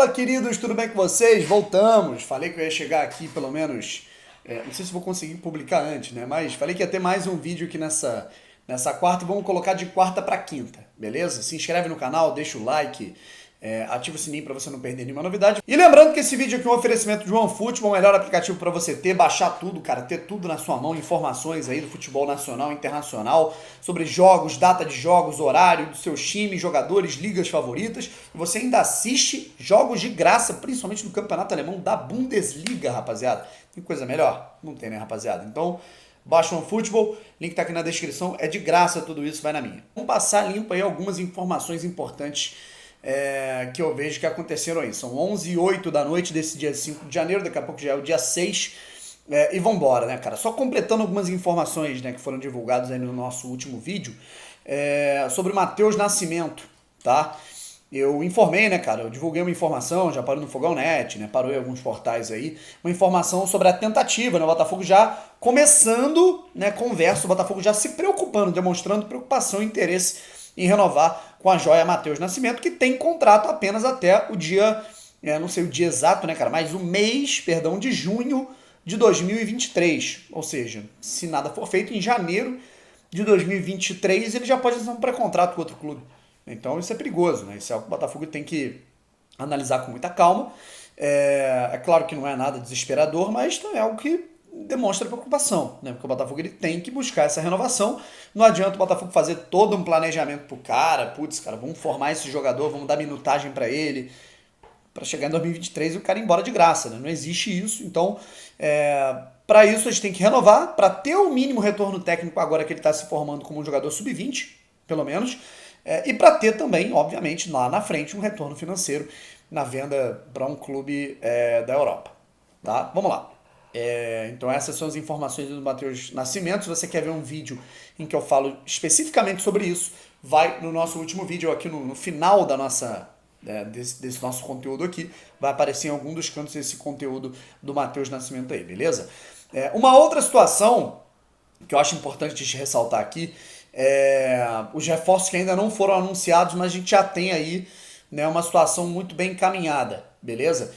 Fala, queridos, tudo bem com vocês? Voltamos. Falei que eu ia chegar aqui pelo menos. Não sei se vou conseguir publicar antes, né? Mas falei que ia ter mais um vídeo aqui nessa quarta e vamos colocar de quarta para quinta, beleza? Se inscreve no canal, deixa o like, ativa o sininho para você não perder nenhuma novidade. E lembrando que esse vídeo aqui é um oferecimento de OneFootball, o melhor aplicativo para você ter, baixar tudo, cara, ter tudo na sua mão, informações aí do futebol nacional e internacional, sobre jogos, data de jogos, horário dos seus times, jogadores, ligas favoritas. Você ainda assiste jogos de graça, principalmente no campeonato alemão da Bundesliga, rapaziada. Tem coisa melhor? Não tem, né, rapaziada? Então, baixa o OneFootball, link tá aqui na descrição, é de graça tudo isso, vai na minha. Vamos passar limpo aí algumas informações importantes que eu vejo que aconteceram aí. São 11h08 da noite desse dia 5 de janeiro, daqui a pouco já é o dia 6, e vambora, né, cara? Só completando algumas informações, né, que foram divulgadas aí no nosso último vídeo, sobre o Matheus Nascimento, tá? Eu informei, né, cara, eu divulguei uma informação, já parou no Fogão Net, né, parou em alguns portais aí, uma informação sobre a tentativa, né, o Botafogo já começando, né, conversa, o Botafogo já se preocupando, demonstrando preocupação e interesse em renovar com a joia Matheus Nascimento, que tem contrato apenas até o dia, não sei o dia exato, né, cara, mas o mês, perdão, de junho de 2023, ou seja, se nada for feito, em janeiro de 2023 ele já pode assinar um pré-contrato com outro clube. Então isso é perigoso, né? Isso é algo que o Botafogo tem que analisar com muita calma. É claro que não é nada desesperador, mas também é algo que demonstra preocupação, né? Porque o Botafogo ele tem que buscar essa renovação. Não adianta o Botafogo fazer todo um planejamento pro cara, putz, cara, vamos formar esse jogador, vamos dar minutagem para ele, para chegar em 2023 e o cara ir embora de graça, né? Não existe isso. Então, para isso a gente tem que renovar, para ter o mínimo retorno técnico agora que ele está se formando como um jogador sub-20, pelo menos. E para ter também, obviamente, lá na frente, um retorno financeiro na venda para um clube da Europa. Tá? Vamos lá. Então essas são as informações do Matheus Nascimento. Se você quer ver um vídeo em que eu falo especificamente sobre isso, vai no nosso último vídeo aqui no final da nossa, desse nosso conteúdo aqui. Vai aparecer em algum dos cantos esse conteúdo do Matheus Nascimento aí, beleza? Uma outra situação que eu acho importante de ressaltar aqui os reforços que ainda não foram anunciados, mas a gente já tem aí, né, uma situação muito bem encaminhada, beleza?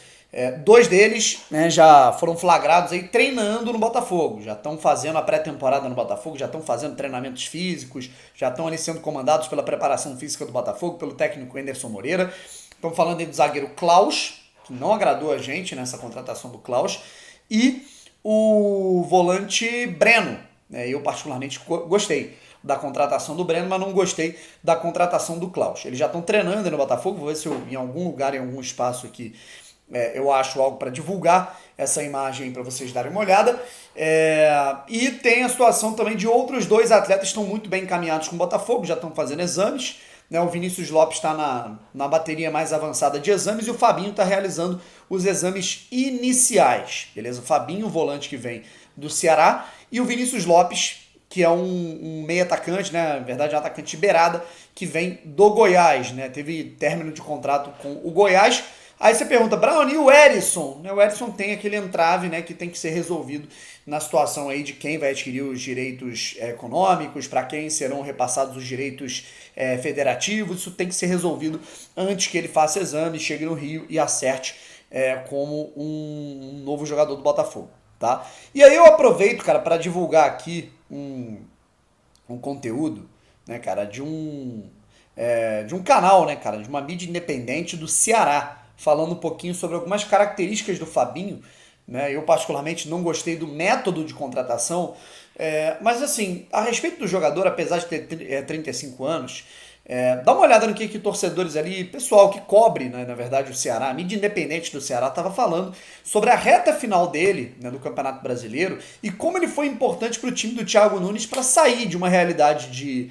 Dois deles, né, já foram flagrados aí treinando no Botafogo, já estão fazendo a pré-temporada no Botafogo, já estão fazendo treinamentos físicos, já estão ali sendo comandados pela preparação física do Botafogo, pelo técnico Anderson Moreira. Estamos falando aí do zagueiro Klaus, que não agradou a gente nessa contratação do Klaus, e o volante Breno. Eu particularmente gostei da contratação do Breno, mas não gostei da contratação do Klaus. Eles já estão treinando no Botafogo, vou ver se eu, em algum lugar, em algum espaço aqui, eu acho algo para divulgar essa imagem para vocês darem uma olhada. E tem a situação também de outros dois atletas que estão muito bem encaminhados com o Botafogo, já estão fazendo exames. O Vinícius Lopes está na bateria mais avançada de exames e o Fabinho está realizando os exames iniciais, beleza? O Fabinho, o volante que vem do Ceará, e o Vinícius Lopes, que é um meio atacante, né? Na verdade, um atacante de beirada, que vem do Goiás, né? Teve término de contrato com o Goiás. Aí você pergunta, Brown, e o Erisson? O Erisson tem aquele entrave, né, que tem que ser resolvido na situação aí de quem vai adquirir os direitos econômicos, para quem serão repassados os direitos federativos. Isso tem que ser resolvido antes que ele faça exame, chegue no Rio e acerte como um novo jogador do Botafogo. Tá? E aí eu aproveito, cara, para divulgar aqui um conteúdo, né, cara, de um canal, né, cara, de uma mídia independente do Ceará, falando um pouquinho sobre algumas características do Fabinho, né? Eu particularmente não gostei do método de contratação, mas assim, a respeito do jogador, apesar de ter 35 anos, dá uma olhada no que torcedores ali, pessoal que cobre, né, na verdade, o Ceará, a mídia independente do Ceará, estava falando sobre a reta final dele, né, do Campeonato Brasileiro e como ele foi importante para o time do Thiago Nunes para sair de uma realidade de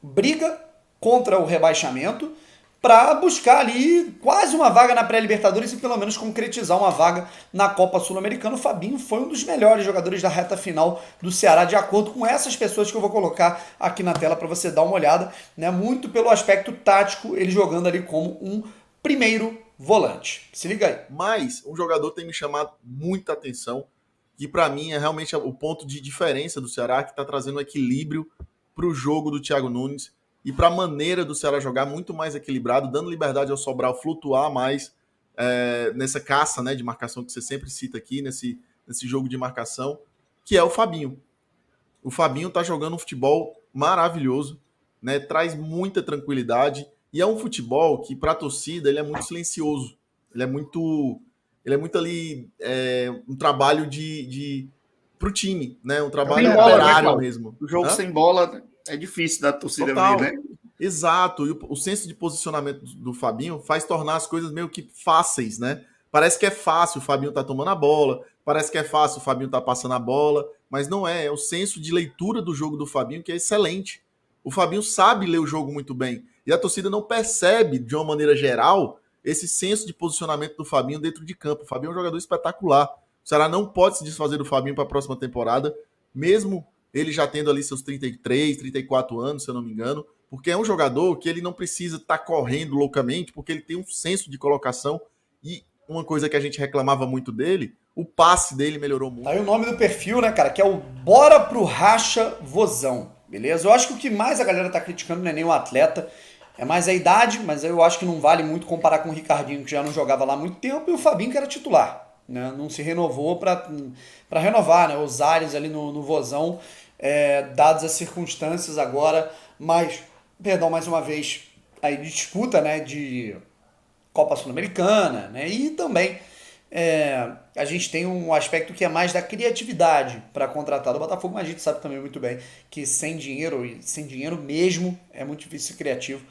briga contra o rebaixamento para buscar ali quase uma vaga na pré-Libertadores e pelo menos concretizar uma vaga na Copa Sul-Americana. O Fabinho foi um dos melhores jogadores da reta final do Ceará, de acordo com essas pessoas que eu vou colocar aqui na tela para você dar uma olhada, né? Muito pelo aspecto tático, ele jogando ali como um primeiro volante. Se liga aí. Mas um jogador tem me chamado muita atenção, que para mim é realmente o ponto de diferença do Ceará, que está trazendo equilíbrio para o jogo do Thiago Nunes e para a maneira do Ceará jogar muito mais equilibrado, dando liberdade ao Sobral flutuar mais nessa caça, né, de marcação que você sempre cita aqui, nesse jogo de marcação, que é o Fabinho. O Fabinho tá jogando um futebol maravilhoso, né? Traz muita tranquilidade e é um futebol que para a torcida ele é muito silencioso. Ele é muito, ele é muito ali um trabalho de pro time, né? Um trabalho Sem bola, né, operário Cláudio? mesmo. O jogo Hã? sem bola é difícil da torcida ver, Total. né? Exato. E o senso de posicionamento do Fabinho faz tornar as coisas meio que fáceis, né? Parece que é fácil, o Fabinho tá tomando a bola, parece que é fácil, o Fabinho tá passando a bola, mas não é. É o senso de leitura do jogo do Fabinho que é excelente. O Fabinho sabe ler o jogo muito bem. E a torcida não percebe, de uma maneira geral, esse senso de posicionamento do Fabinho dentro de campo. O Fabinho é um jogador espetacular. O Ceará não pode se desfazer do Fabinho para a próxima temporada, mesmo ele já tendo ali seus 33, 34 anos, se eu não me engano, porque é um jogador que ele não precisa estar correndo loucamente, porque ele tem um senso de colocação e uma coisa que a gente reclamava muito dele, o passe dele melhorou muito. Tá aí o nome do perfil, né, cara, que é o Bora pro Racha Vozão, beleza? Eu acho que o que mais a galera tá criticando não é nem o atleta, é mais a idade, mas eu acho que não vale muito comparar com o Ricardinho, que já não jogava lá há muito tempo, e o Fabinho, que era titular, né? Não se renovou pra renovar, né? Os ares ali no Vozão, dadas as circunstâncias agora, mas, perdão, mais uma vez, aí de disputa, né, de Copa Sul-Americana, né? E também a gente tem um aspecto que é mais da criatividade para contratar do Botafogo, mas a gente sabe também muito bem que sem dinheiro, e sem dinheiro mesmo, é muito difícil ser criativo.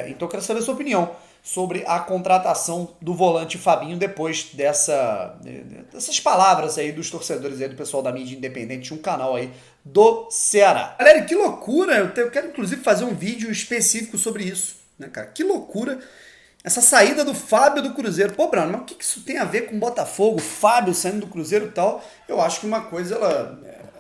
Então eu quero saber a sua opinião sobre a contratação do volante Fabinho depois dessas palavras aí dos torcedores aí do pessoal da mídia independente de um canal aí do Ceará. Galera, que loucura! Eu quero inclusive fazer um vídeo específico sobre isso, né, cara? Que loucura! Essa saída do Fábio do Cruzeiro. Pô, Bruno, mas o que isso tem a ver com o Botafogo? Fábio saindo do Cruzeiro e tal? Eu acho que uma coisa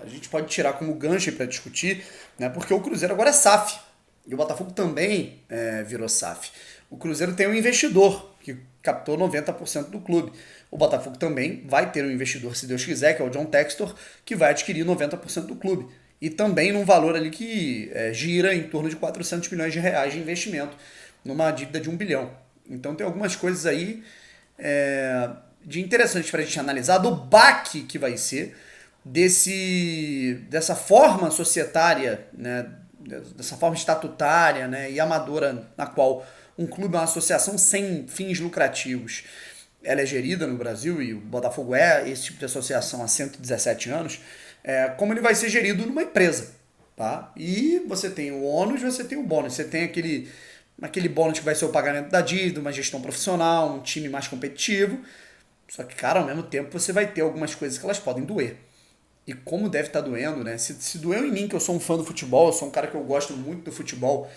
a gente pode tirar como gancho para discutir, né? Porque o Cruzeiro agora é SAF. E o Botafogo também virou SAF. O Cruzeiro tem um investidor que captou 90% do clube. O Botafogo também vai ter um investidor, se Deus quiser, que é o John Textor, que vai adquirir 90% do clube. E também num valor ali que gira em torno de 400 milhões de reais de investimento numa dívida de 1 bilhão. Então tem algumas coisas aí de interessantes para a gente analisar do baque que vai ser dessa forma societária, né, dessa forma estatutária, né, e amadora na qual um clube é uma associação sem fins lucrativos. Ela é gerida no Brasil e o Botafogo é esse tipo de associação há 117 anos, como ele vai ser gerido numa empresa. Tá? E você tem o ônus, você tem o bônus, você tem aquele bônus que vai ser o pagamento da dívida, uma gestão profissional, um time mais competitivo. Só que, cara, ao mesmo tempo você vai ter algumas coisas que elas podem doer. E como deve estar doendo, né? Se doeu em mim, que eu sou um fã do futebol, eu sou um cara que eu gosto muito do futebol,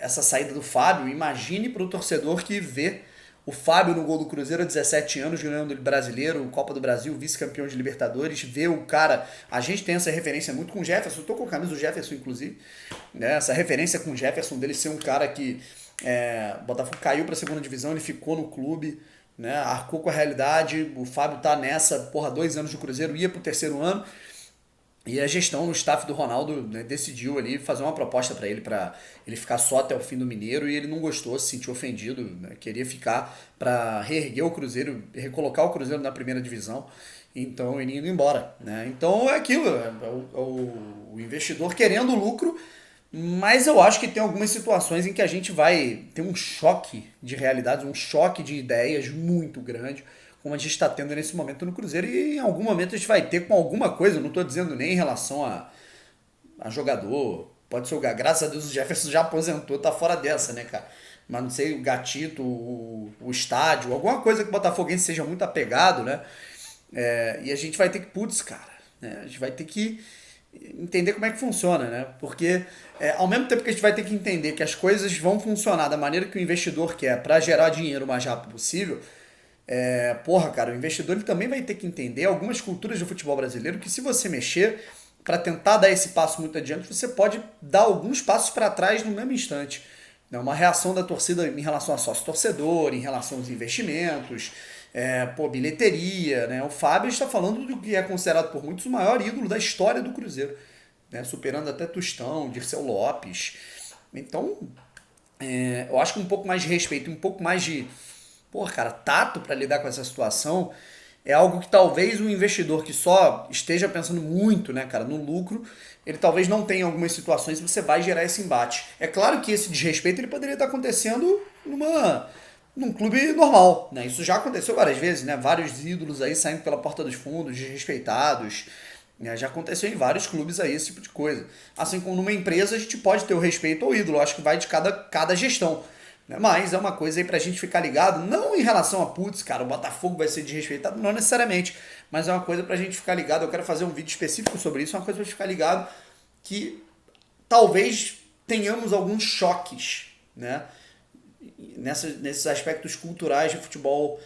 essa saída do Fábio, imagine para o torcedor que vê o Fábio no gol do Cruzeiro há 17 anos, ganhando o Brasileiro, Copa do Brasil, vice-campeão de Libertadores, vê o cara... A gente tem essa referência muito com o Jefferson, eu tô com a camisa do Jefferson, inclusive, né? Essa referência com o Jefferson, dele ser um cara que... o Botafogo caiu pra segunda divisão, ele ficou no clube, né? Arcou com a realidade, o Fábio tá nessa, 2 anos do Cruzeiro, ia pro terceiro ano, e a gestão, o staff do Ronaldo, né, decidiu ali fazer uma proposta para ele ficar só até o fim do Mineiro, e ele não gostou, se sentiu ofendido, né, queria ficar para reerguer o Cruzeiro, recolocar o Cruzeiro na primeira divisão, então ele indo embora. Né? Então é aquilo, o investidor querendo lucro, mas eu acho que tem algumas situações em que a gente vai ter um choque de realidades, um choque de ideias muito grande, como a gente está tendo nesse momento no Cruzeiro, e em algum momento a gente vai ter com alguma coisa, eu não estou dizendo nem em relação a jogador, pode ser o graças a Deus o Jefferson já aposentou, tá fora dessa, né, cara? Mas não sei, o Gatito, o estádio, alguma coisa que o Botafoguense seja muito apegado, né? E a gente vai ter que, putz, cara, né? A gente vai ter que entender como é que funciona, né? Porque ao mesmo tempo que a gente vai ter que entender que as coisas vão funcionar da maneira que o investidor quer para gerar dinheiro o mais rápido possível, cara, o investidor ele também vai ter que entender algumas culturas do futebol brasileiro que se você mexer para tentar dar esse passo muito adiante, você pode dar alguns passos para trás no mesmo instante. Uma reação da torcida em relação a sócio-torcedor, em relação aos investimentos, bilheteria, né? O Fábio está falando do que é considerado por muitos o maior ídolo da história do Cruzeiro, né? Superando até Tostão, Dirceu Lopes. Então, eu acho que um pouco mais de respeito, um pouco mais de Pô, cara, tato para lidar com essa situação é algo que talvez um investidor que só esteja pensando muito, né, cara, no lucro, ele talvez não tenha algumas situações que você vai gerar esse embate. É claro que esse desrespeito ele poderia estar acontecendo num clube normal, né? Isso já aconteceu várias vezes, né? Vários ídolos aí saindo pela porta dos fundos, desrespeitados. Né? Já aconteceu em vários clubes aí esse tipo de coisa. Assim como numa empresa a gente pode ter o respeito ao ídolo, acho que vai de cada gestão. Né? Mas é uma coisa aí pra gente ficar ligado, não em relação a putz, cara, o Botafogo vai ser desrespeitado, não necessariamente, mas é uma coisa pra gente ficar ligado. Eu quero fazer um vídeo específico sobre isso, é uma coisa pra gente ficar ligado que talvez tenhamos alguns choques, né? Nesses aspectos culturais de futebol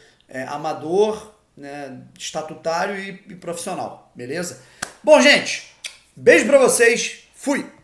amador, né, estatutário e profissional, beleza? Bom, gente, beijo pra vocês, fui!